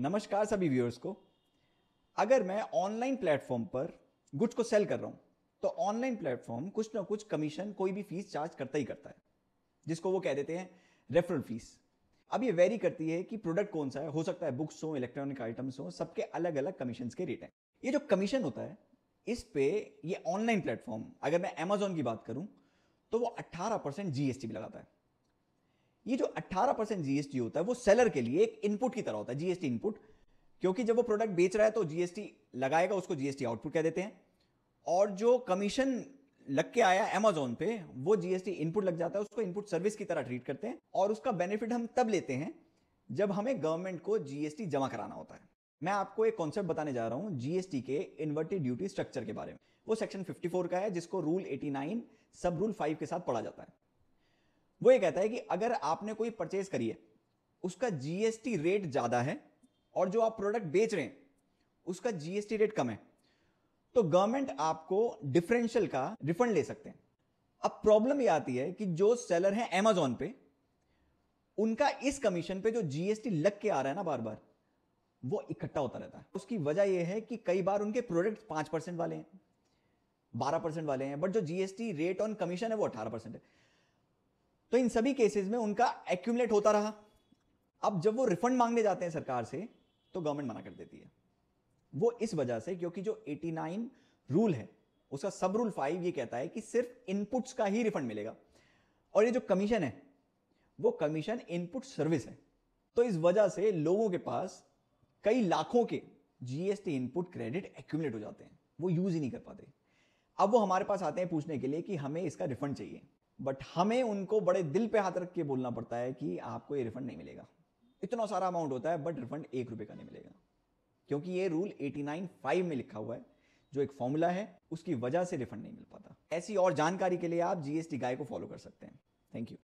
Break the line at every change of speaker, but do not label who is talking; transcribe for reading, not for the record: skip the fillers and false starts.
नमस्कार सभी व्यूअर्स को। अगर मैं ऑनलाइन प्लेटफॉर्म पर गुड्स को सेल कर रहा हूं तो ऑनलाइन प्लेटफॉर्म कुछ ना कुछ कमीशन कोई भी फीस चार्ज करता ही करता है, जिसको वो कह देते हैं रेफरल फीस। अब ये वेरी करती है कि प्रोडक्ट कौन सा है, हो सकता है बुक्स हो, इलेक्ट्रॉनिक आइटम्स हो, सबके अलग अलग कमीशन के रेट हैं। ये जो कमीशन होता है इस पे ये ऑनलाइन प्लेटफॉर्म, अगर मैं अमेजोन की बात करूं तो वो 18% जीएसटी भी लगाता है। ये जो 18% जीएसटी होता है वो सेलर के लिए एक इनपुट की तरह होता है, जीएसटी इनपुट, क्योंकि जब वो प्रोडक्ट बेच रहा है तो जीएसटी लगाएगा, उसको जीएसटी आउटपुट कह देते हैं। और जो कमीशन लग के आया अमेजोन पे वो जीएसटी इनपुट लग जाता है, उसको इनपुट सर्विस की तरह ट्रीट करते हैं। और उसका बेनिफिट हम तब लेते हैं जब हमें गवर्नमेंट को जीएसटी जमा कराना होता है। मैं आपको एक कॉन्सेप्ट बताने जा रहा हूं जीएसटी के इन्वर्टेड ड्यूटी स्ट्रक्चर के बारे में। वो सेक्शन 54 का है, जिसको रूल 89 सब रूल 5 के साथ पढ़ा जाता है। वो ये कहता है कि अगर आपने कोई परचेज करी है, उसका जीएसटी रेट ज्यादा है और जो आप प्रोडक्ट बेच रहे हैं उसका जीएसटी रेट कम है, तो गवर्नमेंट आपको डिफरेंशियल का रिफंड ले सकते हैं। अब प्रॉब्लम ये आती है कि जो सेलर है अमेजोन पे, उनका इस कमीशन पे जो जीएसटी लग के आ रहा है ना बार बार, वो इकट्ठा होता रहता है। उसकी वजह यह है कि कई बार उनके प्रोडक्ट 5% वाले हैं, 12% वाले हैं, बट जो जीएसटी रेट ऑन कमीशन है वो 18% है। तो इन सभी केसेस में उनका एक्यूमुलेट होता रहा। अब जब वो रिफंड मांगने जाते हैं सरकार से तो गवर्नमेंट मना कर देती है। वो इस वजह से क्योंकि जो 89 रूल है उसका सब रूल 5 ये कहता है कि सिर्फ इनपुट्स का ही रिफंड मिलेगा, और ये जो कमीशन है वो कमीशन इनपुट सर्विस है। तो इस वजह से लोगों के पास कई लाखों के जीएसटी इनपुट क्रेडिट एक्यूमुलेट हो जाते हैं, वो यूज ही नहीं कर पाते। अब वो हमारे पास आते हैं पूछने के लिए कि हमें इसका रिफंड चाहिए, बट हमें उनको बड़े दिल पे हाथ रख के बोलना पड़ता है कि आपको ये रिफंड नहीं मिलेगा। इतना सारा अमाउंट होता है बट रिफंड 1 रुपए का नहीं मिलेगा, क्योंकि ये रूल 89(5) में लिखा हुआ है, जो एक फॉर्मूला है, उसकी वजह से रिफंड नहीं मिल पाता। ऐसी और जानकारी के लिए आप जीएसटी गाइड को फॉलो कर सकते हैं। Thank you.